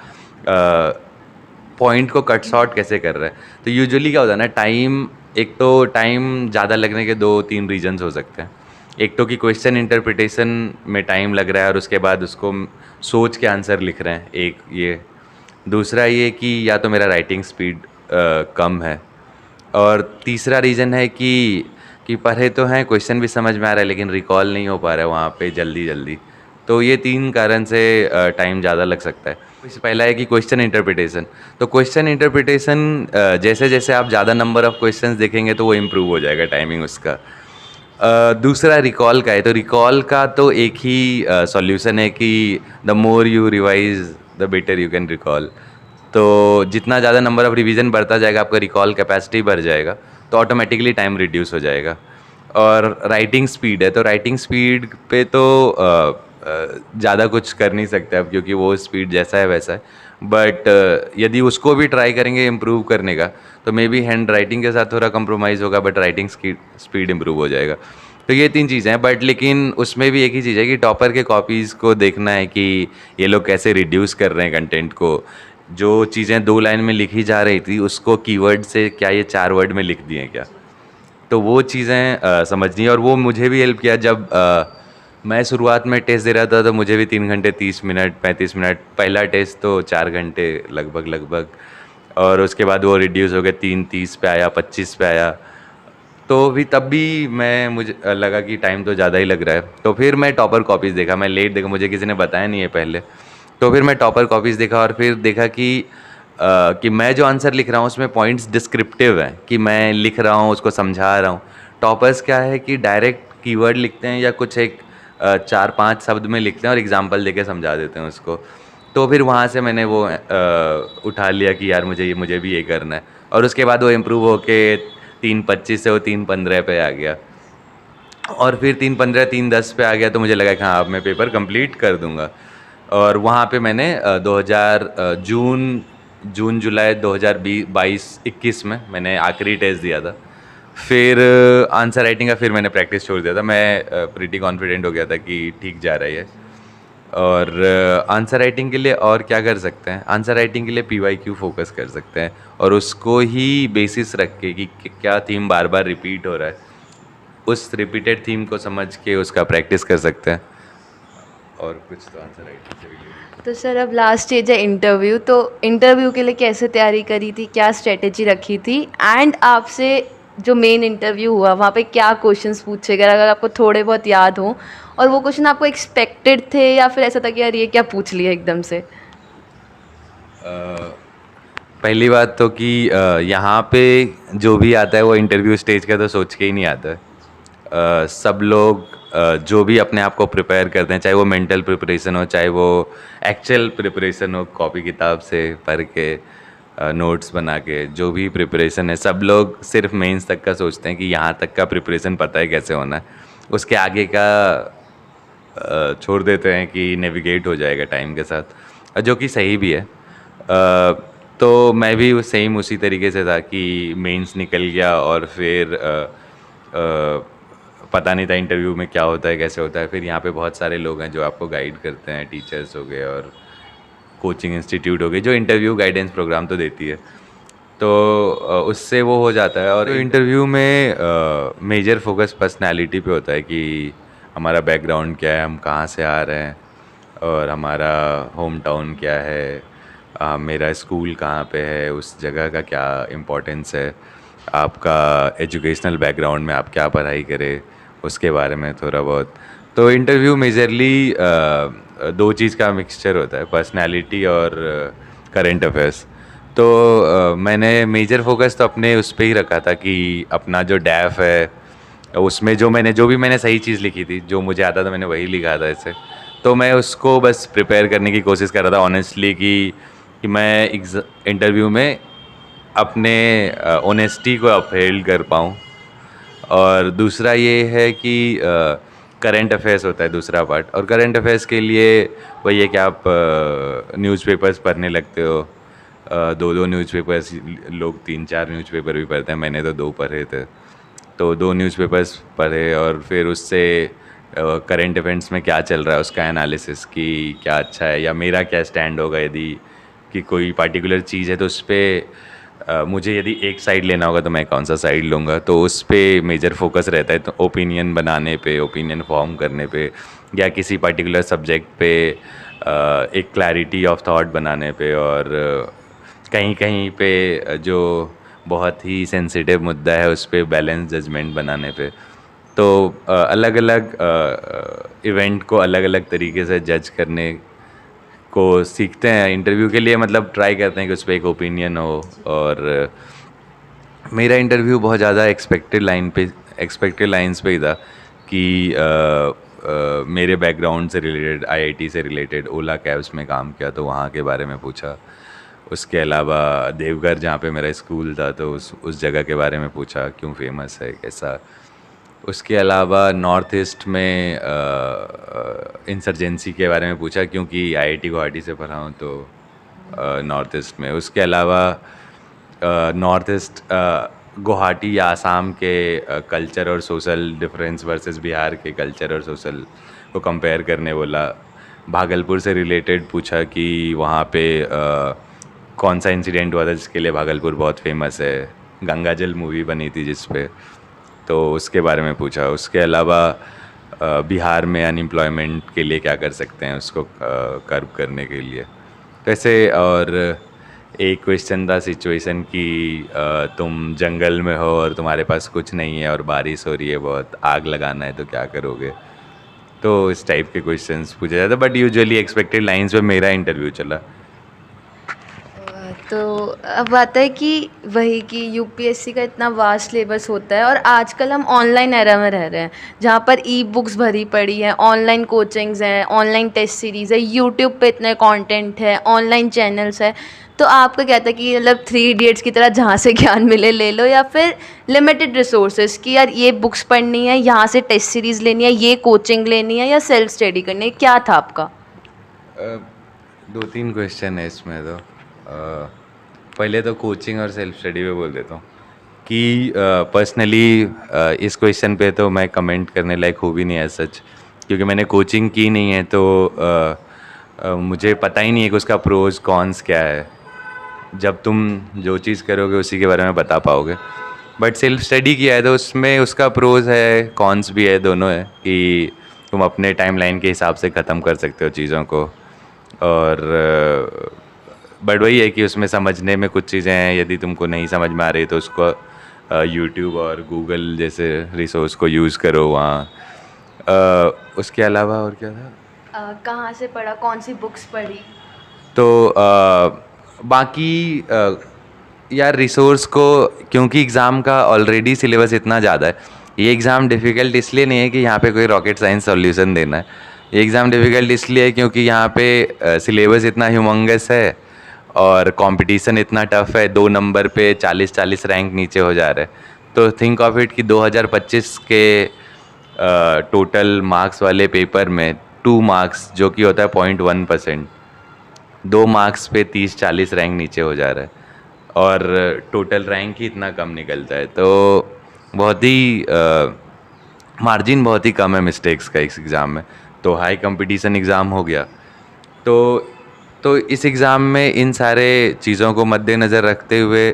A: पॉइंट को कट शॉर्ट कैसे कर रहे हैं। तो यूजुअली क्या होता है ना, टाइम, एक तो टाइम ज़्यादा लगने के 2-3 रीजंस हो सकते हैं। एक तो कि क्वेश्चन इंटरप्रिटेशन में टाइम लग रहा है और उसके बाद उसको सोच के आंसर लिख रहे हैं, एक ये। दूसरा ये कि या तो मेरा राइटिंग स्पीड कम है। और तीसरा रीज़न है कि पढ़े तो हैं, क्वेश्चन भी समझ में आ रहा है, लेकिन रिकॉल नहीं हो पा रहा है वहाँ पे जल्दी जल्दी। तो ये 3 कारण से टाइम ज़्यादा लग सकता है। इससे पहला है कि क्वेश्चन इंटरप्रिटेशन। तो क्वेश्चन इंटरप्रिटेशन जैसे जैसे आप ज़्यादा नंबर ऑफ़ क्वेश्चंस देखेंगे तो वो इम्प्रूव हो जाएगा टाइमिंग उसका। दूसरा रिकॉल का है। तो रिकॉल का तो एक ही सॉल्यूशन है कि the more you revise the better you can recall. तो जितना ज़्यादा नंबर ऑफ़ रिवीजन बढ़ता जाएगा, आपका रिकॉल कैपेसिटी बढ़ जाएगा, तो ऑटोमेटिकली टाइम रिड्यूस हो जाएगा। और राइटिंग स्पीड है, तो राइटिंग स्पीड पे तो ज़्यादा कुछ कर नहीं सकते आप, क्योंकि वो स्पीड जैसा है वैसा है। बट यदि उसको भी ट्राई करेंगे इम्प्रूव करने का, तो मे बी हैंड राइटिंग के साथ थोड़ा कंप्रोमाइज़ होगा, बट राइटिंग स्पीड इम्प्रूव हो जाएगा। तो ये 3 चीज़ें हैं। बट लेकिन उसमें भी एक ही चीज़ है कि टॉपर के कॉपीज़ को देखना है कि ये लोग कैसे रिड्यूस कर रहे हैं कंटेंट को। जो चीज़ें 2 लाइन में लिखी जा रही थी, उसको कीवर्ड से क्या ये 4 वर्ड में लिख दिए क्या। तो वो चीज़ें समझनी है। और वो मुझे भी हेल्प किया जब मैं शुरुआत में टेस्ट दे रहा था, तो मुझे भी 3 घंटे 30 मिनट 35 मिनट, पहला टेस्ट तो 4 घंटे लगभग, और उसके बाद वो रिड्यूस हो गया 3:30 पे आया, 25 पे आया। तो भी तब भी मुझे लगा कि टाइम तो ज़्यादा ही लग रहा है। तो फिर मैं टॉपर कॉपीज़ देखा, मैं लेट देखा, मुझे किसी ने बताया नहीं है पहले। तो फिर मैं टॉपर कॉपीज़ देखा और फिर देखा कि मैं जो आंसर लिख रहा हूँ उसमें पॉइंट्स डिस्क्रिप्टिव हैं, कि मैं लिख रहा हूँ, उसको समझा रहा हूँ। टॉपर्स क्या है कि डायरेक्ट कीवर्ड लिखते हैं या कुछ एक 4-5 शब्द में लिखते हैं और एग्जाम्पल देके समझा देते हैं उसको। तो फिर वहाँ से मैंने वो उठा लिया कि यार मुझे भी ये करना है। और उसके बाद वो इम्प्रूव होके 3:25 से वो 3:15 पे आ गया, और फिर 3:15 3:10 पे आ गया। तो मुझे लगा कि हाँ, अब मैं पेपर कंप्लीट कर दूंगा। और वहाँ पे मैंने 2000 जून जुलाई 2022-21 में मैंने आखिरी टेस्ट दिया था। फिर आंसर राइटिंग का फिर मैंने प्रैक्टिस छोड़ दिया था। मैं प्रीटी कॉन्फिडेंट हो गया था कि ठीक जा रही है। और आंसर राइटिंग के लिए और क्या कर सकते हैं, आंसर राइटिंग के लिए PYQ फोकस कर सकते हैं, और उसको ही बेसिस रख के कि क्या थीम बार बार रिपीट हो रहा है, उस रिपीटेड थीम को समझ के उसका प्रैक्टिस कर सकते हैं। और कुछ तो आंसर राइटिंग से रिलेटेड।
B: तो सर अब लास्ट स्टेज है इंटरव्यू, तो इंटरव्यू के लिए कैसे तैयारी करी थी, क्या स्ट्रेटेजी रखी थी, एंड आपसे जो मेन इंटरव्यू हुआ वहाँ पे क्या क्वेश्चंस पूछे गए, अगर आपको थोड़े बहुत याद हो, और वो क्वेश्चन आपको एक्सपेक्टेड थे या फिर ऐसा था कि यार ये क्या पूछ लिया एकदम से?
A: पहली बात तो कि यहाँ पे जो भी आता है वो इंटरव्यू स्टेज का तो सोच के ही नहीं आता है। सब लोग जो भी अपने आप को प्रिपेयर करते हैं, चाहे वो मेंटल प्रिपरेशन हो, चाहे वो एक्चुअल प्रिपरेशन हो, कॉपी किताब से पढ़ के नोट्स बना के, जो भी प्रिपरेशन है, सब लोग सिर्फ मेंस तक का सोचते हैं कि यहाँ तक का प्रिपरेशन पता है कैसे होना है, उसके आगे का छोड़ देते हैं कि नेविगेट हो जाएगा टाइम के साथ। जो कि सही भी है। तो मैं भी सेम उसी तरीके से था कि मेंस निकल गया और फिर पता नहीं था इंटरव्यू में क्या होता है, कैसे होता है। फिर यहाँ पे बहुत सारे लोग हैं जो आपको गाइड करते हैं, टीचर्स हो गए और कोचिंग इंस्टीट्यूट हो गए, जो इंटरव्यू गाइडेंस प्रोग्राम तो देती है। तो उससे वो हो जाता है। और इंटरव्यू में मेजर फोकस पर्सनालिटी पे होता है कि हमारा बैकग्राउंड क्या है, हम कहाँ से आ रहे हैं और हमारा होम टाउन क्या है, मेरा स्कूल कहाँ पे है, उस जगह का क्या इम्पोर्टेंस है, आपका एजुकेशनल बैकग्राउंड में आप क्या पढ़ाई करें उसके बारे में थोड़ा बहुत। तो इंटरव्यू मेजरली दो चीज़ का मिक्सचर होता है, पर्सनालिटी और करंट अफेयर्स। तो मैंने मेजर फोकस तो अपने उस पर ही रखा था कि अपना जो डैफ है उसमें जो भी मैंने सही चीज़ लिखी थी, जो मुझे आता था मैंने वही लिखा था ऐसे। तो मैं उसको बस प्रिपेयर करने की कोशिश कर रहा था ऑनेस्टली कि मैं इंटरव्यू में अपने ऑनेस्टी को अपहेल्ड कर पाऊँ। और दूसरा ये है कि करंट अफेयर्स होता है दूसरा पार्ट। और करंट अफेयर्स के लिए वही है कि आप न्यूज़पेपर्स पढ़ने लगते हो, दो दो न्यूज़पेपर्स, लोग तीन चार न्यूज़पेपर भी पढ़ते हैं, मैंने तो दो पढ़े थे। तो दो न्यूज़पेपर्स पढ़े और फिर उससे करंट इवेंट्स में क्या चल रहा है उसका एनालिसिस, कि क्या अच्छा है या मेरा क्या स्टैंड होगा, यदि कि कोई पार्टिकुलर चीज़ है तो उस पर मुझे यदि एक साइड लेना होगा तो मैं कौन सा साइड लूँगा। तो उस पर मेजर फोकस रहता है। तो ओपिनियन बनाने पे, ओपिनियन फॉर्म करने पे, या किसी पर्टिकुलर सब्जेक्ट पे एक क्लैरिटी ऑफ थॉट बनाने पे, और कहीं कहीं पे जो बहुत ही सेंसिटिव मुद्दा है उस पर बैलेंस जजमेंट बनाने पे। तो अलग अलग इवेंट को अलग अलग तरीके से जज करने को सीखते हैं इंटरव्यू के लिए। मतलब ट्राई करते हैं कि उस पर एक ओपिनियन हो। और मेरा इंटरव्यू बहुत ज़्यादा एक्सपेक्टेड लाइंस पे ही था कि मेरे बैकग्राउंड से रिलेटेड, आईआईटी से रिलेटेड, ओला कैब्स में काम किया तो वहाँ के बारे में पूछा। उसके अलावा देवघर जहाँ पे मेरा स्कूल था तो उस जगह के बारे में पूछा, क्यों फेमस है, कैसा। उसके अलावा नॉर्थ ईस्ट में इंसर्जेंसी के बारे में पूछा, क्योंकि आईआईटी गुवाहाटी से पढ़ा हूँ तो नॉर्थ ईस्ट में। उसके अलावा नॉर्थ ईस्ट गुवाहाटी या आसाम के कल्चर और सोशल डिफरेंस वर्सेस बिहार के कल्चर और सोशल को कंपेयर करने बोला। भागलपुर से रिलेटेड पूछा कि वहाँ पे कौन सा इंसिडेंट हुआ था जिसके लिए भागलपुर बहुत फेमस है, गंगा जल मूवी बनी थी जिस पे, तो उसके बारे में पूछा। उसके अलावा बिहार में अनएम्प्लॉयमेंट के लिए क्या कर सकते हैं उसको कर्व करने के लिए, वैसे। और एक क्वेश्चन था सिचुएशन कि तुम जंगल में हो और तुम्हारे पास कुछ नहीं है और बारिश हो रही है बहुत, आग लगाना है तो क्या करोगे। तो इस टाइप के क्वेश्चंस पूछे जाते, बट यूजुअली एक्सपेक्टेड लाइंस पे मेरा इंटरव्यू चला।
B: तो अब बात है कि वही कि यूपीएससी का इतना वास्ट सिलेबस होता है और आजकल हम ऑनलाइन एरा में रह रहे हैं जहाँ पर ई बुक्स भरी पड़ी हैं, ऑनलाइन कोचिंग्स हैं, ऑनलाइन टेस्ट सीरीज़ है, यूट्यूब पे इतने कंटेंट है, ऑनलाइन चैनल्स है। तो आपका क्या था कि मतलब 3 इडियट्स की तरह जहाँ से ज्ञान मिले ले लो, या फिर लिमिटेड रिसोर्सेज कि यार ये बुक्स पढ़नी है, यहाँ से टेस्ट सीरीज़ लेनी है, ये कोचिंग लेनी है, या सेल्फ स्टडी करनी है, क्या था आपका?
A: दो तीन क्वेश्चन है इसमें। तो पहले तो कोचिंग और सेल्फ स्टडी पे बोल देता हूँ कि पर्सनली इस क्वेश्चन पे तो मैं कमेंट करने लायक हो भी नहीं है सच, क्योंकि मैंने कोचिंग की नहीं है। तो मुझे पता ही नहीं है कि उसका प्रोज कॉन्स क्या है। जब तुम जो चीज़ करोगे उसी के बारे में बता पाओगे। बट सेल्फ स्टडी किया है तो उसमें उसका प्रोज है, कॉन्स भी है, दोनों है कि तुम अपने टाइमलाइन के हिसाब से ख़त्म कर सकते हो चीज़ों को। और बट वही है कि उसमें समझने में कुछ चीज़ें हैं, यदि तुमको नहीं समझ में आ रही तो उसको यूट्यूब और गूगल जैसे रिसोर्स को यूज़ करो वहाँ। उसके अलावा और क्या था?
B: कहाँ से पढ़ा, कौन सी बुक्स पढ़ी?
A: तो बाकी यार रिसोर्स को, क्योंकि एग्ज़ाम का ऑलरेडी सिलेबस इतना ज़्यादा है, ये एग्ज़ाम डिफ़िकल्ट इसलिए नहीं है कि यहाँ पे कोई रॉकेट साइंस सॉल्यूशन देना है। ये एग्ज़ाम डिफ़िकल्ट इसलिए है क्योंकि यहाँ पे सिलेबस इतना ह्यूमंगस है और कंपटीशन इतना टफ है, 2 नंबर पे 40-40 रैंक नीचे हो जा रहा है। तो थिंक ऑफ इट कि 2025 के टोटल मार्क्स वाले पेपर में 2 मार्क्स जो कि होता है 0.1%, 2 मार्क्स पे 30-40 रैंक नीचे हो जा रहा है और टोटल रैंक ही इतना कम निकलता है, तो बहुत ही मार्जिन बहुत ही कम है मिस्टेक्स का इस एग्ज़ाम में। तो हाई कंपटीशन एग्ज़ाम हो गया। तो तो इस एग्ज़ाम में इन सारे चीज़ों को मद्देनज़र रखते हुए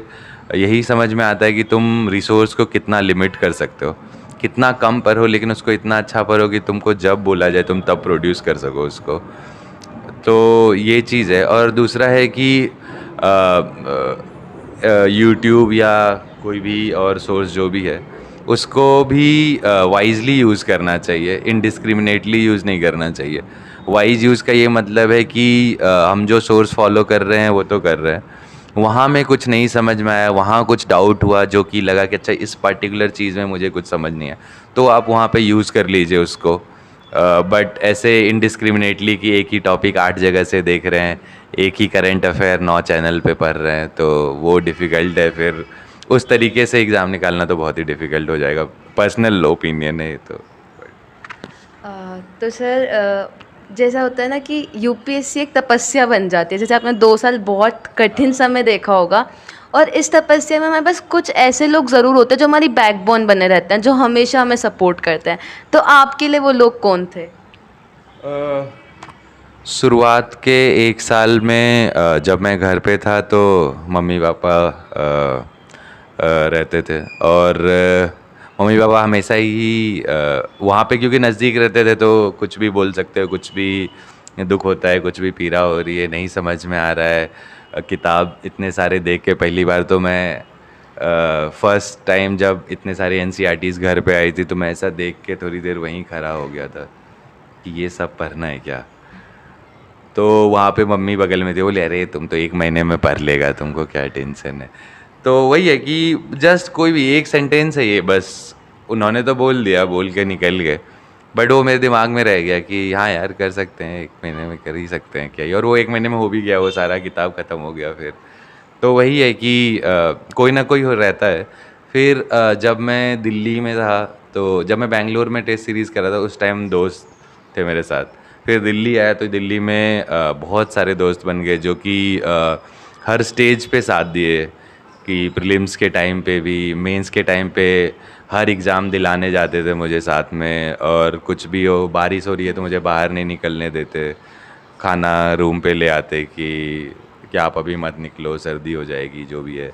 A: यही समझ में आता है कि तुम रिसोर्स को कितना लिमिट कर सकते हो, कितना कम पढ़ो लेकिन उसको इतना अच्छा पढ़ो कि तुमको जब बोला जाए तुम तब प्रोड्यूस कर सको उसको। तो ये चीज़ है। और दूसरा है कि यूट्यूब या कोई भी और सोर्स जो भी है उसको भी वाइजली यूज़ करना चाहिए, इनडिस्क्रिमिनेटली यूज़ नहीं करना चाहिए। वाइज यूज़ का ये मतलब है कि हम जो सोर्स फॉलो कर रहे हैं वो तो कर रहे हैं, वहाँ में कुछ नहीं समझ में आया, वहाँ कुछ डाउट हुआ जो कि लगा कि अच्छा इस पर्टिकुलर चीज़ में मुझे कुछ समझ नहीं आया, तो आप वहाँ पे यूज़ कर लीजिए उसको। बट ऐसे इनडिस्क्रिमिनेटली कि एक ही टॉपिक 8 जगह से देख रहे हैं, एक ही करंट अफेयर 9 चैनल पे पढ़ रहे हैं, तो वो डिफ़िकल्ट है। फिर उस तरीके से एग्ज़ाम निकालना तो बहुत ही डिफ़िकल्ट हो जाएगा। पर्सनल ओपिनियन है ये तो।
B: तो सर जैसा होता है ना कि यूपीएससी एक तपस्या बन जाती है, जैसे आपने 2 साल बहुत कठिन समय देखा होगा, और इस तपस्या में हमारे पास कुछ ऐसे लोग ज़रूर होते हैं जो हमारी बैकबोन बने रहते हैं, जो हमेशा हमें सपोर्ट करते हैं। तो आपके लिए वो लोग कौन थे?
A: शुरुआत के 1 साल में जब मैं घर पे था तो मम्मी पापा रहते थे, और मम्मी पापा हमेशा ही वहाँ पे क्योंकि नज़दीक रहते थे तो कुछ भी बोल सकते हो, कुछ भी दुख होता है, कुछ भी पीड़ा हो रही है, नहीं समझ में आ रहा है, किताब इतने सारे देख के पहली बार तो मैं फर्स्ट टाइम जब इतने सारे एनसीईआरटीज़ घर पे आई थी तो मैं ऐसा देख के थोड़ी देर वहीं खड़ा हो गया था कि ये सब पढ़ना है क्या। तो वहाँ पे मम्मी बगल में थे, बोले अरे तुम तो 1 महीने में पढ़ लेगा, तुमको क्या टेंशन है। तो वही है कि जस्ट कोई भी एक सेंटेंस है ये, बस उन्होंने तो बोल दिया, बोल के निकल गए, बट वो मेरे दिमाग में रह गया कि हाँ यार कर सकते हैं, 1 महीने में कर ही सकते हैं क्या ही। और वो 1 महीने में हो भी गया, वो सारा किताब ख़त्म हो गया फिर। तो वही है कि कोई ना कोई हो रहता है। फिर जब मैं दिल्ली में था, तो जब मैं बैंगलोर में टेस्ट सीरीज़ कर रहा था उस टाइम दोस्त थे मेरे साथ। फिर दिल्ली आया तो दिल्ली में बहुत सारे दोस्त बन गए जो कि हर स्टेज पे साथ दिए, कि प्रीलिम्स के टाइम पे भी, मेंस के टाइम पे हर एग्ज़ाम दिलाने जाते थे मुझे साथ में। और कुछ भी हो, बारिश हो रही है तो मुझे बाहर नहीं निकलने देते, खाना रूम पे ले आते कि आप अभी मत निकलो, सर्दी हो जाएगी, जो भी है।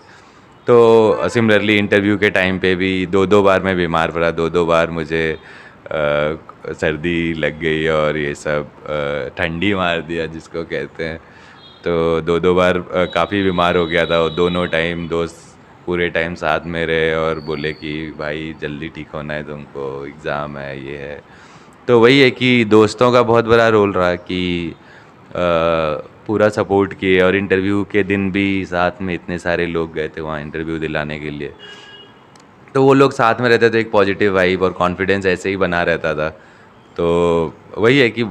A: तो सिमिलरली इंटरव्यू के टाइम पे भी 2-2 बार मैं बीमार पड़ा, 2-2 बार मुझे सर्दी लग गई और ये सब ठंडी मार दिया जिसको कहते हैं। तो 2-2 बार काफ़ी बीमार हो गया था, और दोनों टाइम दोस्त पूरे टाइम साथ में रहे और बोले कि भाई जल्दी ठीक होना है तुमको, एग्ज़ाम है, ये है। तो वही है कि दोस्तों का बहुत बड़ा रोल रहा कि पूरा सपोर्ट किए, और इंटरव्यू के दिन भी साथ में इतने सारे लोग गए थे वहाँ इंटरव्यू दिलाने के लिए। तो वो लोग साथ में रहते थे, एक पॉजिटिव वाइब और कॉन्फिडेंस ऐसे ही बना रहता था। तो वही है कि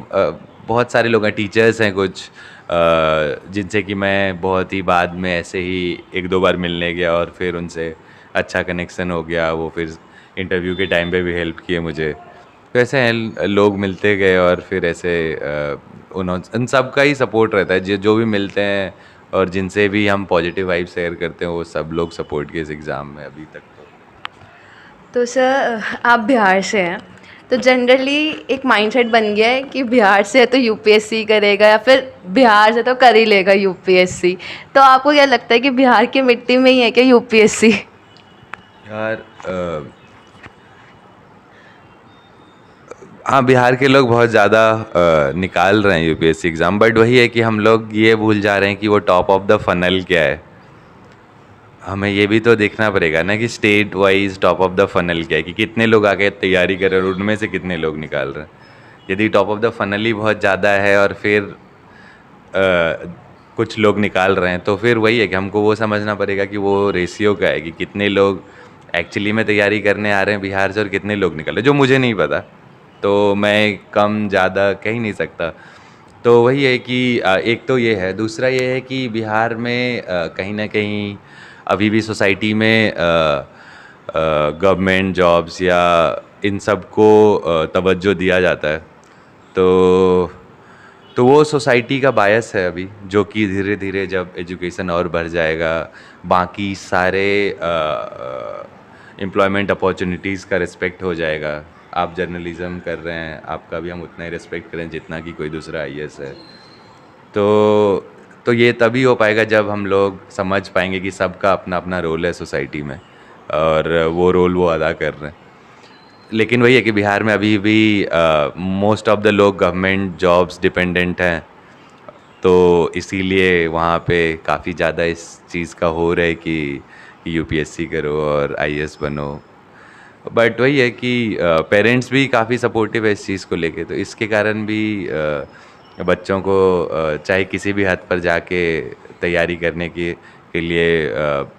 A: बहुत सारे लोग हैं, टीचर्स हैं कुछ जिनसे कि मैं बहुत ही बाद में ऐसे ही 1-2 बार मिलने गया और फिर उनसे अच्छा कनेक्शन हो गया, वो फिर इंटरव्यू के टाइम पे भी हेल्प किए मुझे। तो ऐसे हैं लोग मिलते गए, और फिर ऐसे उन सब का ही सपोर्ट रहता है, जो भी मिलते हैं और जिनसे भी हम पॉजिटिव वाइब शेयर करते हैं, वो सब लोग सपोर्ट किए इस एग्ज़ाम में अभी तक तो।
B: तो सर आप बिहार से हैं, तो जनरली एक माइंडसेट बन गया है कि बिहार से है तो यूपीएससी करेगा, या फिर बिहार से तो कर ही लेगा यूपीएससी। तो आपको क्या लगता है कि बिहार की मिट्टी में ही है क्या यूपीएससी?
A: यार हाँ, बिहार के लोग बहुत ज़्यादा निकाल रहे हैं यूपीएससी एग्ज़ाम, बट वही है कि हम लोग ये भूल जा रहे हैं कि वो टॉप ऑफ द फनल क्या है। हमें ये भी तो देखना पड़ेगा ना कि state wise top of the funnel क्या है, कि कितने लोग आके तैयारी कर रहे हैं और उनमें से कितने लोग निकाल रहे हैं। यदि टॉप ऑफ द फनल ही बहुत ज़्यादा है और फिर कुछ लोग निकाल रहे हैं, तो फिर वही है कि हमको वो समझना पड़ेगा कि वो रेशियो क्या है, कि कितने लोग एक्चुअली में तैयारी करने आ रहे हैं बिहार से और कितने लोग निकल रहे हैं, जो मुझे नहीं पता। तो मैं कम ज़्यादा कह ही नहीं सकता। तो वही है कि एक तो ये है, दूसरा ये है कि बिहार में कहीं ना कहीं अभी भी सोसाइटी में गवर्नमेंट जॉब्स या इन सब को तवज्जो दिया जाता है। तो तो वो सोसाइटी का बायस है अभी, जो कि धीरे धीरे जब एजुकेशन और बढ़ जाएगा, बाकी सारे एम्प्लॉयमेंट अपॉर्चुनिटीज़ का रिस्पेक्ट हो जाएगा। आप जर्नलिज्म कर रहे हैं, आपका भी हम उतना ही रिस्पेक्ट करें जितना कि कोई दूसरा आईएएस है। तो ये तभी हो पाएगा जब हम लोग समझ पाएंगे कि सबका अपना अपना रोल है सोसाइटी में, और वो रोल वो अदा कर रहे हैं। लेकिन वही है कि बिहार में अभी भी मोस्ट ऑफ द लोग गवर्नमेंट जॉब्स डिपेंडेंट हैं, तो इसीलिए वहाँ पे काफ़ी ज़्यादा इस चीज़ का हो रहा है कि यूपीएससी करो और आईएएस बनो। बट वही है कि पेरेंट्स भी काफ़ी सपोर्टिव है इस चीज़ को लेके, तो इसके कारण भी बच्चों को चाहे किसी भी हद पर जाके तैयारी करने के लिए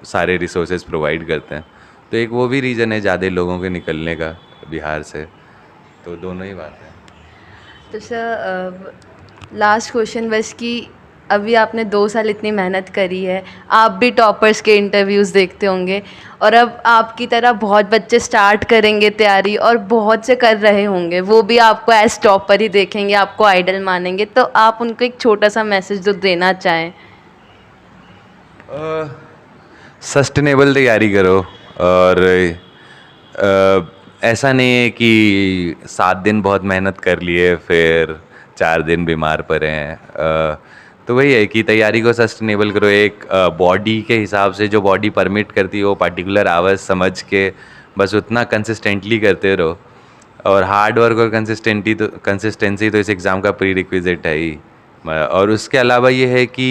A: सारे रिसोर्सेज प्रोवाइड करते हैं। तो एक वो भी रीज़न है ज़्यादा लोगों के निकलने का बिहार से, तो दोनों ही बात है।
B: तो सर लास्ट क्वेश्चन बस कि अभी आपने 2 साल इतनी मेहनत करी है, आप भी टॉपर्स के इंटरव्यूज़ देखते होंगे, और अब आपकी तरह बहुत बच्चे स्टार्ट करेंगे तैयारी और बहुत से कर रहे होंगे, वो भी आपको एज टॉपर ही देखेंगे, आपको आइडल मानेंगे, तो आप उनको एक छोटा सा मैसेज जो देना चाहें।
A: सस्टेनेबल तैयारी करो, और ऐसा नहीं है कि 7 दिन बहुत मेहनत कर लिए फिर 4 दिन बीमार पड़े हैं। तो वही है कि तैयारी को सस्टेनेबल करो, एक बॉडी के हिसाब से जो बॉडी परमिट करती है वो पर्टिकुलर आवर्स समझ के बस उतना कंसिस्टेंटली करते रहो। और हार्ड वर्क और कंसिस्टेंसी तो इस एग्ज़ाम का प्री रिक्विजिट है ही। और उसके अलावा ये है कि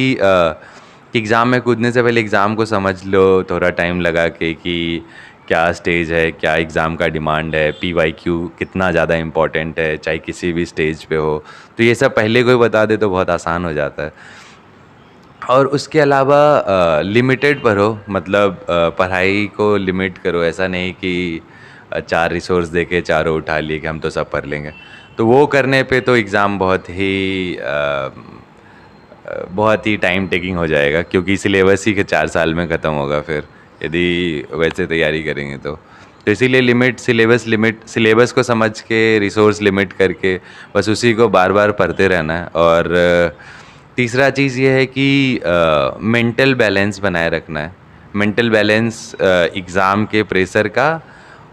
A: एग्ज़ाम में कूदने से पहले एग्ज़ाम को समझ लो थोड़ा टाइम लगा के कि क्या स्टेज है, क्या एग्ज़ाम का डिमांड है, पीवाईक्यू कितना ज़्यादा इम्पोर्टेंट है, चाहे किसी भी स्टेज पे हो। तो ये सब पहले कोई बता दे तो बहुत आसान हो जाता है। और उसके अलावा लिमिटेड पढ़ो, मतलब पढ़ाई को लिमिट करो। ऐसा नहीं कि 4 रिसोर्स दे के चारों उठा लिए कि हम तो सब पढ़ लेंगे। तो वो करने पे तो एग्ज़ाम बहुत ही टाइम टेकिंग हो जाएगा, क्योंकि सिलेबस ही के 4 साल में ख़त्म होगा फिर, यदि वैसे तैयारी करेंगे तो इसीलिए सिलेबस को समझ के रिसोर्स लिमिट करके बस उसी को बार बार पढ़ते रहना है। और तीसरा चीज़ ये है कि मेंटल बैलेंस बनाए रखना है। मेंटल बैलेंस एग्ज़ाम के प्रेशर का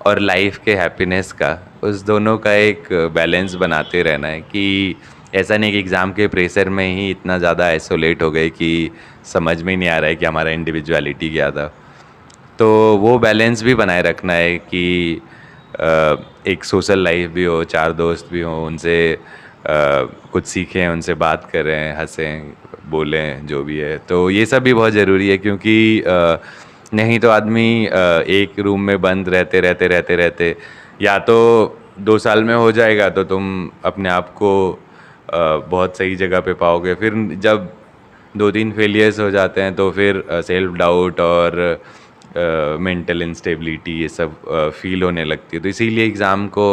A: और लाइफ के हैप्पीनेस का, उस दोनों का एक बैलेंस बनाते रहना है कि ऐसा नहीं कि एग्ज़ाम के प्रेशर में ही इतना ज़्यादा आइसोलेट हो गए कि समझ में ही नहीं आ रहा है कि हमारा इंडिविजुअलिटी क्या था। तो वो बैलेंस भी बनाए रखना है कि एक सोशल लाइफ भी हो, 4 दोस्त भी हों, उनसे कुछ सीखें, उनसे बात करें, हंसें, बोलें, जो भी है। तो ये सब भी बहुत ज़रूरी है, क्योंकि नहीं तो आदमी एक रूम में बंद रहते या तो 2 साल में हो जाएगा तो तुम अपने आप को बहुत सही जगह पे पाओगे। फिर जब 2-3 फेलियर्स हो जाते हैं तो फिर सेल्फ डाउट और मेंटल इंस्टेबिलिटी ये सब फील होने लगती है। तो इसीलिए एग्ज़ाम को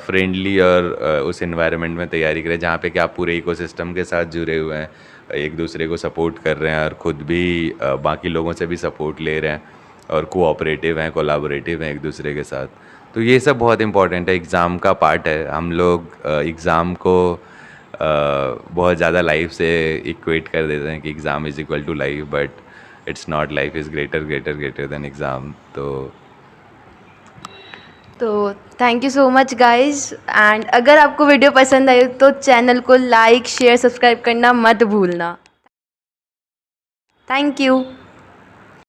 A: फ्रेंडली और उस एनवायरनमेंट में तैयारी करें जहाँ पे कि आप पूरे इकोसिस्टम के साथ जुड़े हुए हैं, एक दूसरे को सपोर्ट कर रहे हैं और ख़ुद भी बाकी लोगों से भी सपोर्ट ले रहे हैं, और कोऑपरेटिव हैं, कोलैबोरेटिव हैं एक दूसरे के साथ। तो ये सब बहुत इम्पोर्टेंट है, एग्ज़ाम का पार्ट है। हम लोग एग्ज़ाम को बहुत ज़्यादा लाइफ से इक्वेट कर देते हैं कि exam is equal to life, but it's not. Life is greater than exam.
B: तो thank you so much guys, and अगर आपको वीडियो पसंद आई तो चैनल को लाइक शेयर सब्सक्राइब करना मत भूलना। Thank you.